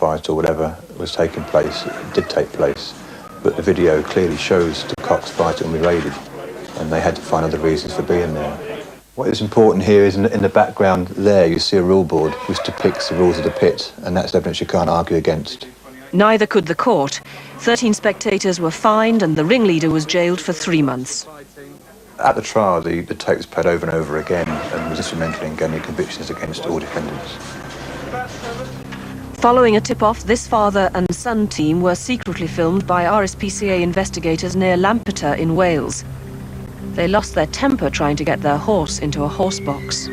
cockfight or whatever was taking place. It did take place, but the video clearly shows the cockfight when we raided, and they had to find other reasons for being there. What is important here is in the background there you see a rule board which depicts the rules of the pit, and that's evidence you can't argue against. Neither could the court. 13 spectators were fined and the ringleader was jailed for 3 months. At the trial, the tape was played over and over again and was instrumental in getting convictions against all defendants. Following a tip-off, this father and son team were secretly filmed by RSPCA investigators near Lampeter in Wales. They lost their temper trying to get their horse into a horse box.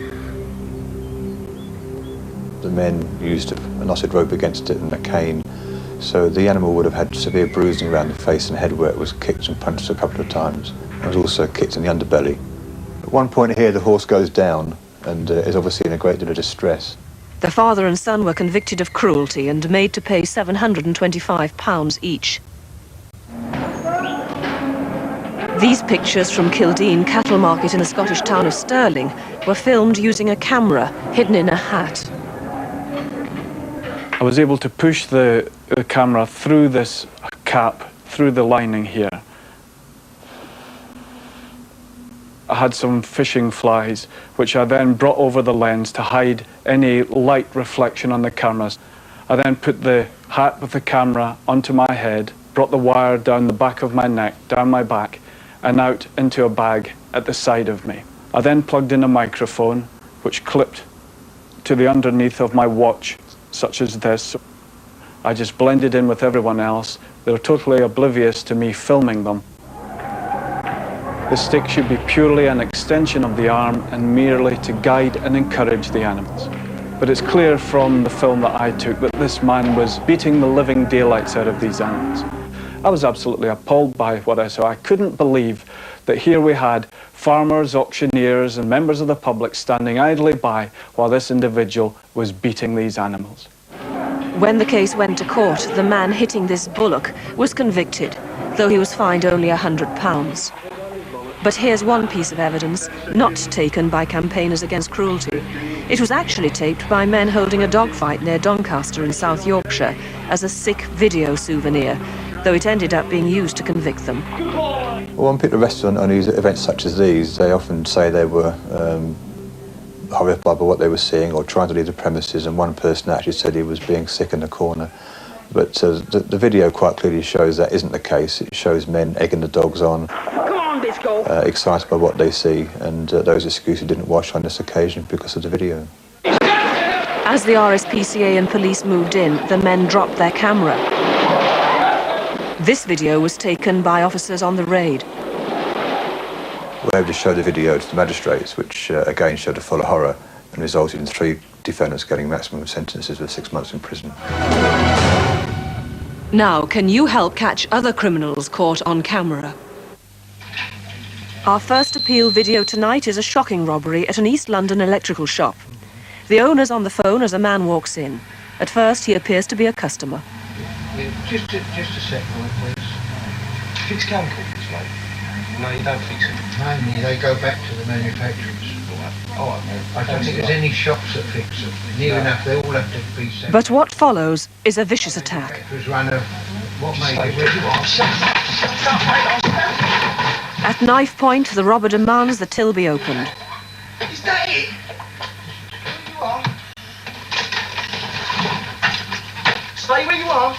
The men used a knotted rope against it and a cane, so the animal would have had severe bruising around the face and head where it was kicked and punched a couple of times. It was also kicked in the underbelly. At one point here, the horse goes down and is obviously in a great deal of distress. The father and son were convicted of cruelty and made to pay £725 each. These pictures from Kildene cattle market in the Scottish town of Stirling were filmed using a camera hidden in a hat. I was able to push the camera through this cap, through the lining here. I had some fishing flies, which I then brought over the lens to hide any light reflection on the cameras. I then put the hat with the camera onto my head, brought the wire down the back of my neck, down my back, and out into a bag at the side of me. I then plugged in a microphone, which clipped to the underneath of my watch, such as this. I just blended in with everyone else. They were totally oblivious to me filming them. The stick should be purely an extension of the arm and merely to guide and encourage the animals. But it's clear from the film that I took that this man was beating the living daylights out of these animals. I was absolutely appalled by what I saw. I couldn't believe that here we had farmers, auctioneers and members of the public standing idly by while this individual was beating these animals. When the case went to court, the man hitting this bullock was convicted, though he was fined only £100. But here's one piece of evidence not taken by campaigners against cruelty. It was actually taped by men holding a dogfight near Doncaster in South Yorkshire as a sick video souvenir, though it ended up being used to convict them. Well, when people are arrested on these events such as these, they often say they were horrified by what they were seeing or trying to leave the premises, and one person actually said he was being sick in the corner. But the video quite clearly shows that isn't the case. It shows men egging the dogs on, excited by what they see, and those excuses didn't wash on this occasion because of the video. As the RSPCA and police moved in, the men dropped their camera. This video was taken by officers on the raid. We were able to show the video to the magistrates, which again showed a full horror and resulted in 3 defendants getting maximum sentences of 6 months in prison. Now, can you help catch other criminals caught on camera? Our first appeal video tonight is a shocking robbery at an East London electrical shop. The owner's on the phone as a man walks in. At first, he appears to be a customer. Just a sec, please. Fix can coffees, mate. No, you don't fix them. Mainly, they go back to the manufacturers. All right, mate. I don't think there's any shops that fix them. Near enough, they all have to be sent. But what follows is a vicious attack. What made it? At knife point, the robber demands the till be opened. Is that it? You are. Stay where you are.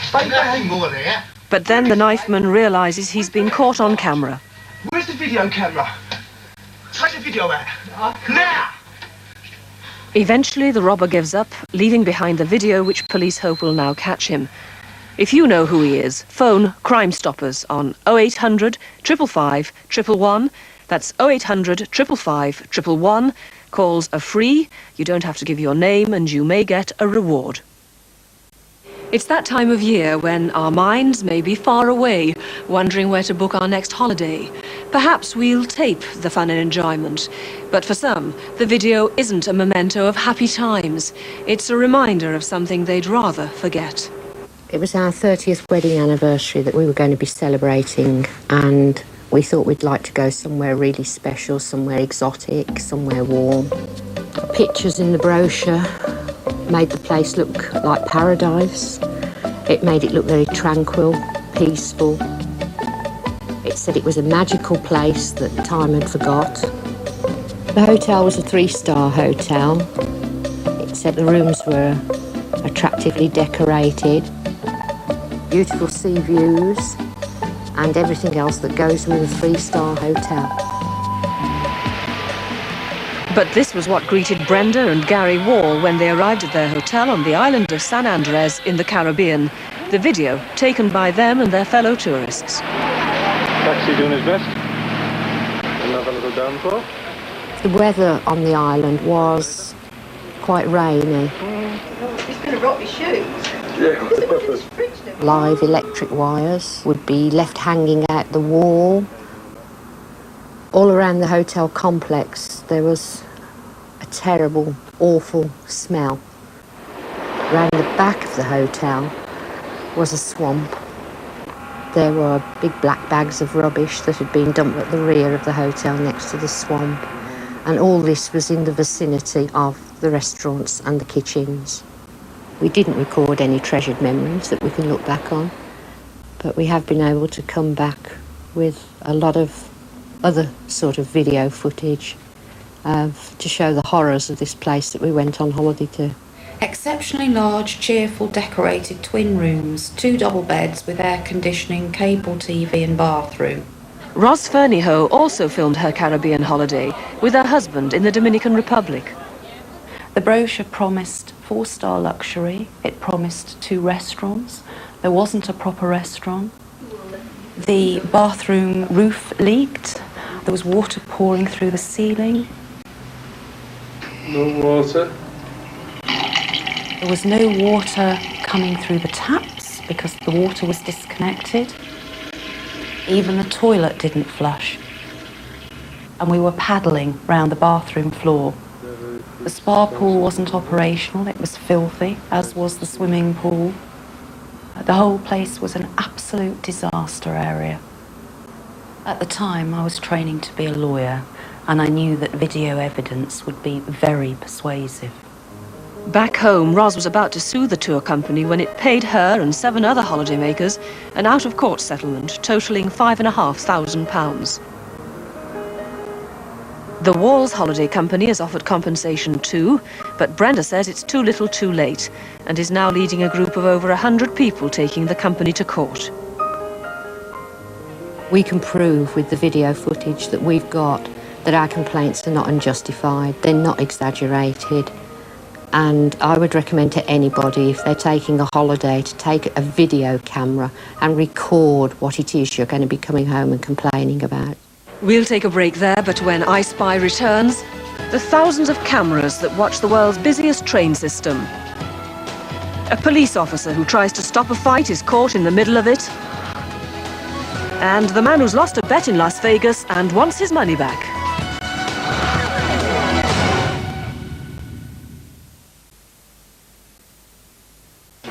Stay back. Nothing more there. But then the knifeman realises he's been caught on camera. Where's the video camera? Take the video out. Now! Eventually, the robber gives up, leaving behind the video which police hope will now catch him. If you know who he is, phone Crime Stoppers on 0800 555 111. That's 0800 555 111. Calls are free, you don't have to give your name, and you may get a reward. It's that time of year when our minds may be far away, wondering where to book our next holiday. Perhaps we'll tape the fun and enjoyment. But for some, the video isn't a memento of happy times. It's a reminder of something they'd rather forget. It was our 30th wedding anniversary that we were going to be celebrating, and we thought we'd like to go somewhere really special, somewhere exotic, somewhere warm. Pictures in the brochure made the place look like paradise. It made it look very tranquil, peaceful. It said it was a magical place that time had forgot. The hotel was a 3-star hotel. It said the rooms were attractively decorated, beautiful sea views, and everything else that goes with a 3-star hotel. But this was what greeted Brenda and Gary Wall when they arrived at their hotel on the island of San Andres in the Caribbean. The video taken by them and their fellow tourists. Taxi doing his best. Another little downpour. The weather on the island was quite rainy. He's going to rot his shoes. Yeah. Live electric wires would be left hanging out the wall. All around the hotel complex there was a terrible, awful smell. Around the back of the hotel was a swamp. There were big black bags of rubbish that had been dumped at the rear of the hotel next to the swamp. And all this was in the vicinity of the restaurants and the kitchens. We didn't record any treasured memories that we can look back on, but we have been able to come back with a lot of other sort of video footage to show the horrors of this place that we went on holiday to. Exceptionally large, cheerful, decorated twin rooms, 2 double beds with air conditioning, cable TV and bathroom. Ros Fernyhough also filmed her Caribbean holiday with her husband in the Dominican Republic. The brochure promised 4-star luxury. It promised 2 restaurants. There wasn't a proper restaurant. The bathroom roof leaked. There was water pouring through the ceiling. No water. There was no water coming through the taps because the water was disconnected. Even the toilet didn't flush. And we were paddling round the bathroom floor. The spa pool wasn't operational, it was filthy, as was the swimming pool. The whole place was an absolute disaster area. At the time, I was training to be a lawyer, and I knew that video evidence would be very persuasive. Back home, Ros was about to sue the tour company when it paid her and 7 other holidaymakers an out-of-court settlement totalling £5,500. The Walls Holiday Company has offered compensation too, but Brenda says it's too little too late and is now leading a group of over 100 people taking the company to court. We can prove with the video footage that we've got that our complaints are not unjustified, they're not exaggerated. And I would recommend to anybody, if they're taking a holiday, to take a video camera and record what it is you're going to be coming home and complaining about. We'll take a break there, but when I Spy returns, the thousands of cameras that watch the world's busiest train system. A police officer who tries to stop a fight is caught in the middle of it. And the man who's lost a bet in Las Vegas and wants his money back.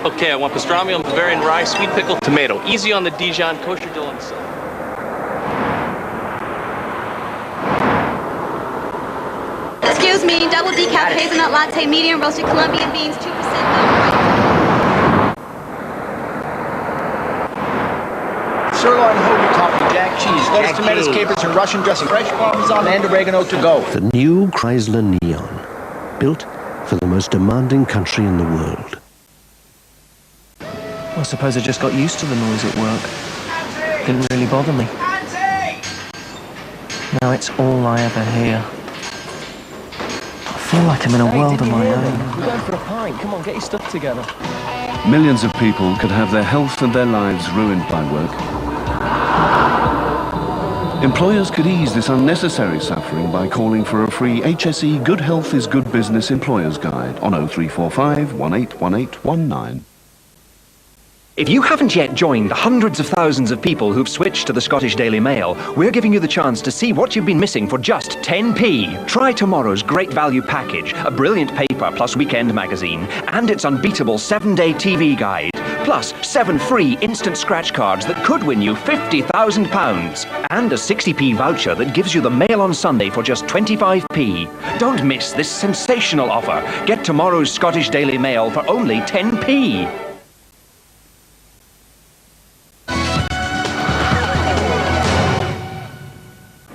Okay, I want pastrami on Bavarian rye, sweet pickle, tomato. Easy on the Dijon, kosher dill and salt. Excuse me, double decaf hazelnut latte, medium roasted Colombian beans, 2% milk. Sirloin hoagie topped with jack cheese, lettuce, tomatoes, capers, and Russian dressing, fresh parmesan and oregano to go. The new Chrysler Neon, built for the most demanding country in the world. I suppose I just got used to the noise at work. Didn't really bother me. Now it's all I ever hear. I feel like I'm in a world of my own. We're going for a pint. Come on, get your stuff together. Millions of people could have their health and their lives ruined by work. Employers could ease this unnecessary suffering by calling for a free HSE Good Health is Good Business Employer's Guide on 0345 181819. If you haven't yet joined the hundreds of thousands of people who've switched to the Scottish Daily Mail, we're giving you the chance to see what you've been missing for just 10p. Try tomorrow's great value package, a brilliant paper plus weekend magazine, and its unbeatable 7-day TV guide. plus 7 free instant scratch cards that could win you £50,000, and a 60p voucher that gives you the Mail on Sunday for just 25p. Don't miss this sensational offer. Get tomorrow's Scottish Daily Mail for only 10p.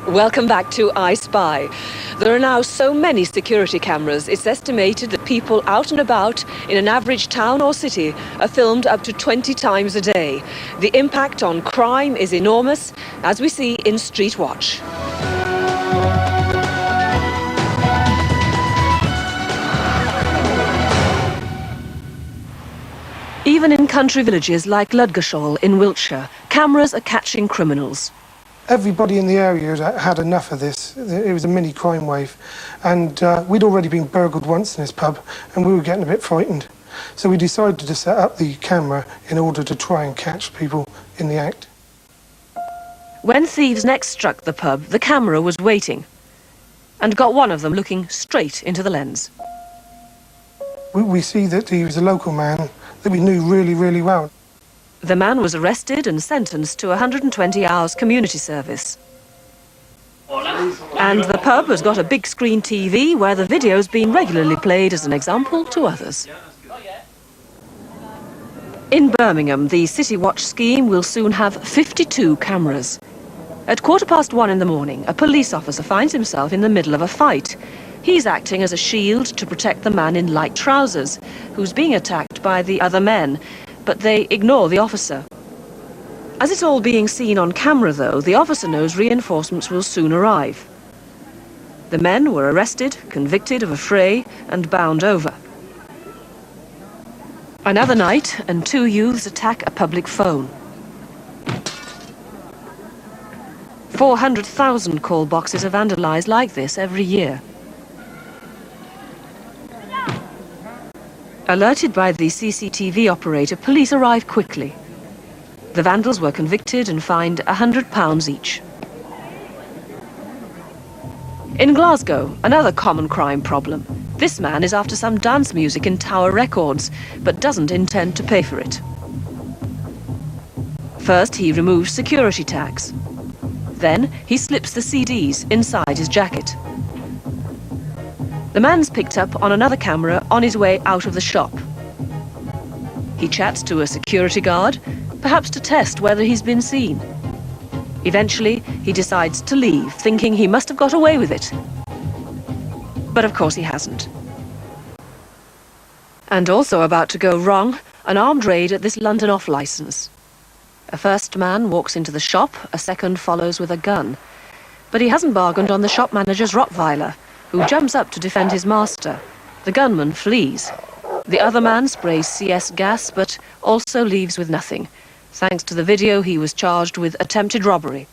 Welcome back to I Spy. There are now so many security cameras, it's estimated that people out and about in an average town or city are filmed up to 20 times a day. The impact on crime is enormous, as we see in Street Watch. Even in country villages like Ludgershall in Wiltshire, cameras are catching criminals. Everybody in the area had enough of this. It was a mini crime wave. And we'd already been burgled once in this pub, and we were getting a bit frightened. So we decided to set up the camera in order to try and catch people in the act. When thieves next struck the pub, the camera was waiting and got one of them looking straight into the lens. We see that he was a local man that we knew really, really well. The man was arrested and sentenced to 120 hours community service. And the pub has got a big screen TV where the video's been regularly played as an example to others. In Birmingham, the City Watch scheme will soon have 52 cameras. At 1:15 in the morning, a police officer finds himself in the middle of a fight. He's acting as a shield to protect the man in light trousers, who's being attacked by the other men, but they ignore the officer. As it's all being seen on camera, though, the officer knows reinforcements will soon arrive. The men were arrested, convicted of a fray, and bound over. Another night, and 2 youths attack a public phone. 400,000 call boxes are vandalised like this every year. Alerted by the CCTV operator, police arrive quickly. The vandals were convicted and fined £100 each. In Glasgow, another common crime problem. This man is after some dance music in Tower Records, but doesn't intend to pay for it. First, he removes security tags. Then, he slips the CDs inside his jacket. The man's picked up on another camera on his way out of the shop. He chats to a security guard, perhaps to test whether he's been seen. Eventually, he decides to leave, thinking he must have got away with it. But of course he hasn't. And also about to go wrong, an armed raid at this London off-licence. A first man walks into the shop, a second follows with a gun. But he hasn't bargained on the shop manager's Rottweiler, who jumps up to defend his master. The gunman flees. The other man sprays CS gas, but also leaves with nothing. Thanks to the video, he was charged with attempted robbery.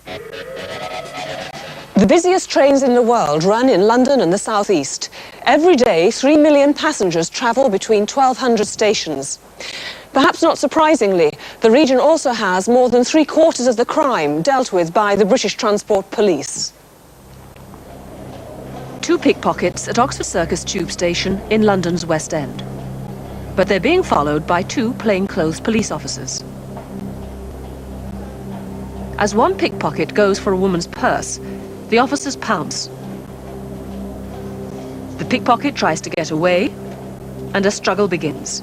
The busiest trains in the world run in London and the South East. Every day, 3 million passengers travel between 1,200 stations. Perhaps not surprisingly, the region also has more than 3/4 of the crime dealt with by the British Transport Police. 2 pickpockets at Oxford Circus tube station in London's West End. But they're being followed by 2 plainclothes police officers. As one pickpocket goes for a woman's purse, the officers pounce. The pickpocket tries to get away, and a struggle begins.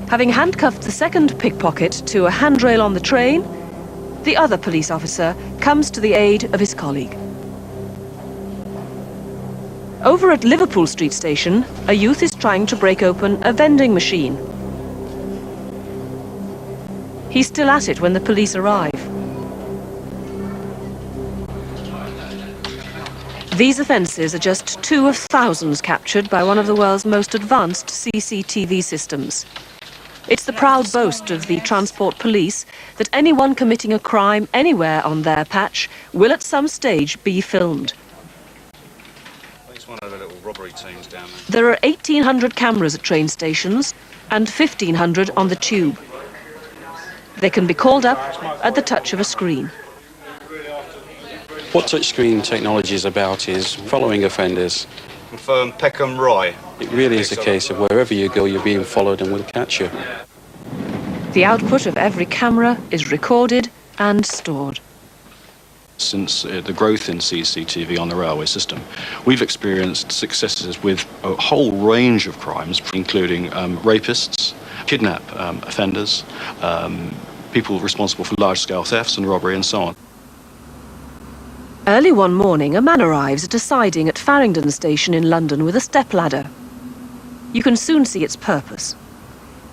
Having handcuffed the second pickpocket to a handrail on the train, the other police officer comes to the aid of his colleague. Over at Liverpool Street Station, a youth is trying to break open a vending machine. He's still at it when the police arrive. These offences are just 2 of thousands captured by one of the world's most advanced CCTV systems. It's the proud boast of the Transport Police that anyone committing a crime anywhere on their patch will at some stage be filmed. It's one of the little robbery teams down there. There are 1,800 cameras at train stations and 1,500 on the tube. They can be called up at the touch of a screen. What touchscreen technology is about is following offenders. Confirm Peckham Rye. It really is a case of wherever you go, you're being followed and we'll catch you. The output of every camera is recorded and stored. Since the growth in CCTV on the railway system, we've experienced successes with a whole range of crimes, including rapists, kidnap offenders, people responsible for large-scale thefts and robbery and so on. Early one morning, a man arrives at a siding at Farringdon Station in London with a stepladder. You can soon see its purpose.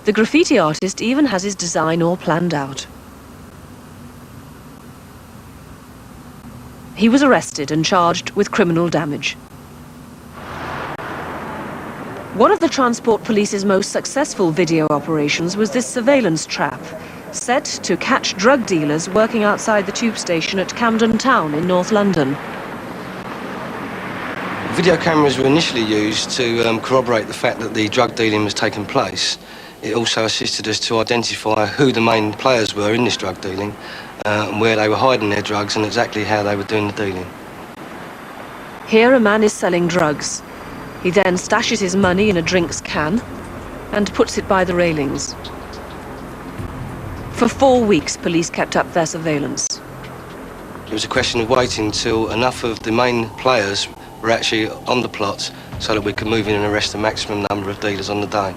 The graffiti artist even has his design all planned out. He was arrested and charged with criminal damage. One of the Transport Police's most successful video operations was this surveillance trap, set to catch drug dealers working outside the tube station at Camden Town in North London. Video cameras were initially used to corroborate the fact that the drug dealing was taking place. It also assisted us to identify who the main players were in this drug dealing, and where they were hiding their drugs and exactly how they were doing the dealing. Here a man is selling drugs. He then stashes his money in a drinks can and puts it by the railings. For 4 weeks, police kept up their surveillance. It was a question of waiting until enough of the main players were actually on the plot so that we could move in and arrest the maximum number of dealers on the day.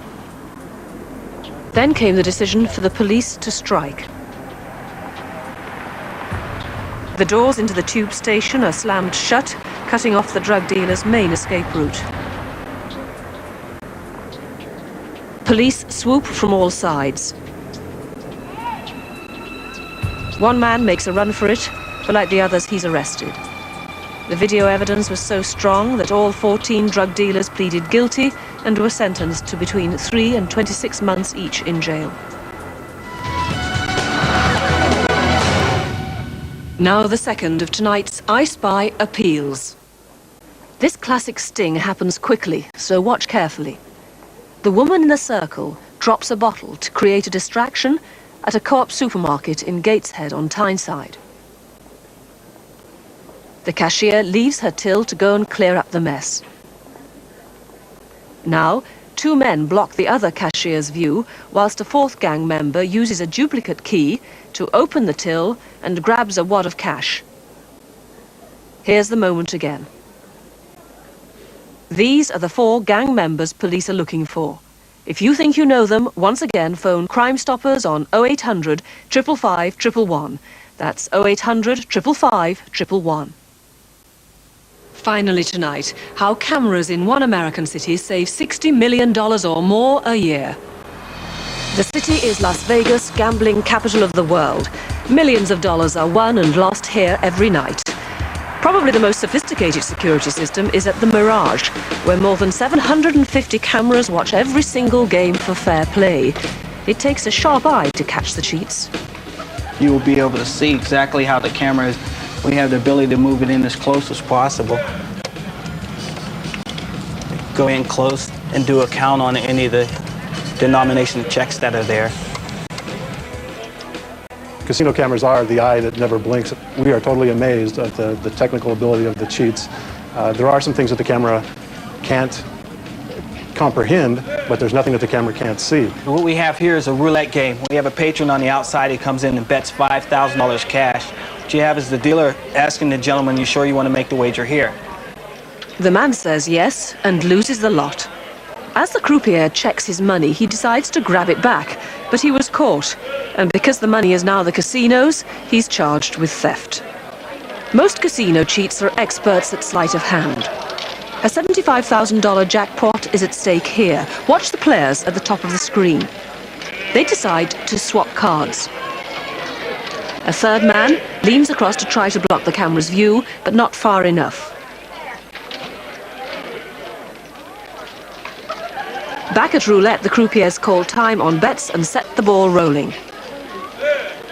Then came the decision for the police to strike. The doors into the tube station are slammed shut, cutting off the drug dealer's main escape route. Police swoop from all sides. One man makes a run for it, but like the others, he's arrested. The video evidence was so strong that all 14 drug dealers pleaded guilty and were sentenced to between 3 and 26 months each in jail. Now the second of tonight's I Spy appeals. This classic sting happens quickly, so watch carefully. The woman in the circle drops a bottle to create a distraction at a Co-op supermarket in Gateshead on Tyneside. The cashier leaves her till to go and clear up the mess. Now, 2 men block the other cashier's view, whilst a 4th gang member uses a duplicate key to open the till and grabs a wad of cash. Here's the moment again. These are the 4 gang members police are looking for. If you think you know them, once again phone Crime Stoppers on 0800 555 111. That's 0800 555 111. Finally tonight, how cameras in one American city save $60 million or more a year. The city is Las Vegas, gambling capital of the world. Millions of dollars are won and lost here every night. Probably the most sophisticated security system is at the Mirage, where more than 750 cameras watch every single game for fair play. It takes a sharp eye to catch the cheats. You will be able to see exactly how the camera is. We have the ability to move it in as close as possible. Go in close and do a count on any of the denomination of checks that are there. Casino cameras are the eye that never blinks. We are totally amazed at the technical ability of the cheats. There are some things that the camera can't comprehend, but there's nothing that the camera can't see. What we have here is a roulette game. We have a patron on the outside who comes in and bets $5,000 cash. What you have is the dealer asking the gentleman, "You sure you want to make the wager here?" The man says yes and loses the lot. As the croupier checks his money, he decides to grab it back, but he was caught, and because the money is now the casino's, he's charged with theft. Most casino cheats are experts at sleight of hand. A $75,000 jackpot is at stake here. Watch the players at the top of the screen. They decide to swap cards. A third man leans across to try to block the camera's view, but not far enough. Back at roulette, the croupiers call time on bets and set the ball rolling.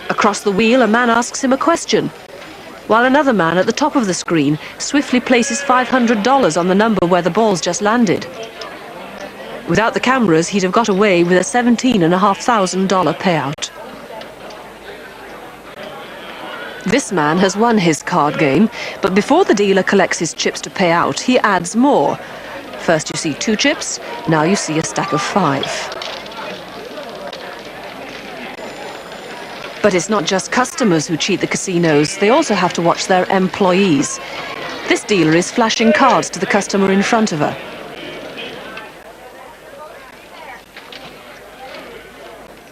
Across the wheel, a man asks him a question, while another man at the top of the screen swiftly places $500 on the number where the ball's just landed. Without the cameras, he'd have got away with a $17,500 payout. This man has won his card game, but before the dealer collects his chips to pay out, he adds more. First you see 2 chips, now you see a stack of 5. But it's not just customers who cheat the casinos. They also have to watch their employees. This dealer is flashing cards to the customer in front of her.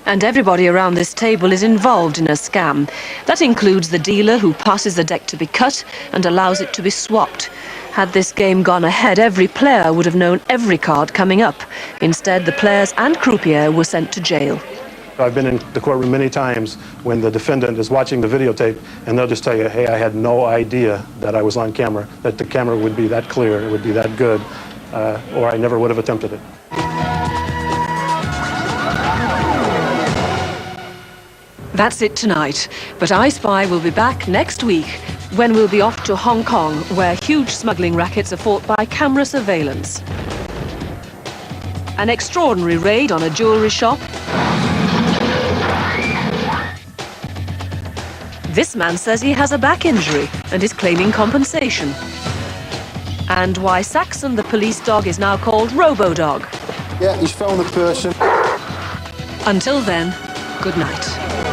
And everybody around this table is involved in a scam. That includes the dealer who passes the deck to be cut and allows it to be swapped. Had this game gone ahead, every player would have known every card coming up. Instead, the players and croupier were sent to jail. I've been in the courtroom many times when the defendant is watching the videotape and they'll just tell you, hey, I had no idea that I was on camera, that the camera would be that clear, it would be that good, or I never would have attempted it. That's it tonight, but I Spy will be back next week when we'll be off to Hong Kong, where huge smuggling rackets are fought by camera surveillance. An extraordinary raid on a jewellery shop. This man says he has a back injury and is claiming compensation. And why Saxon the police dog is now called Robo-Dog. Yeah, he's found the person. Until then, good night.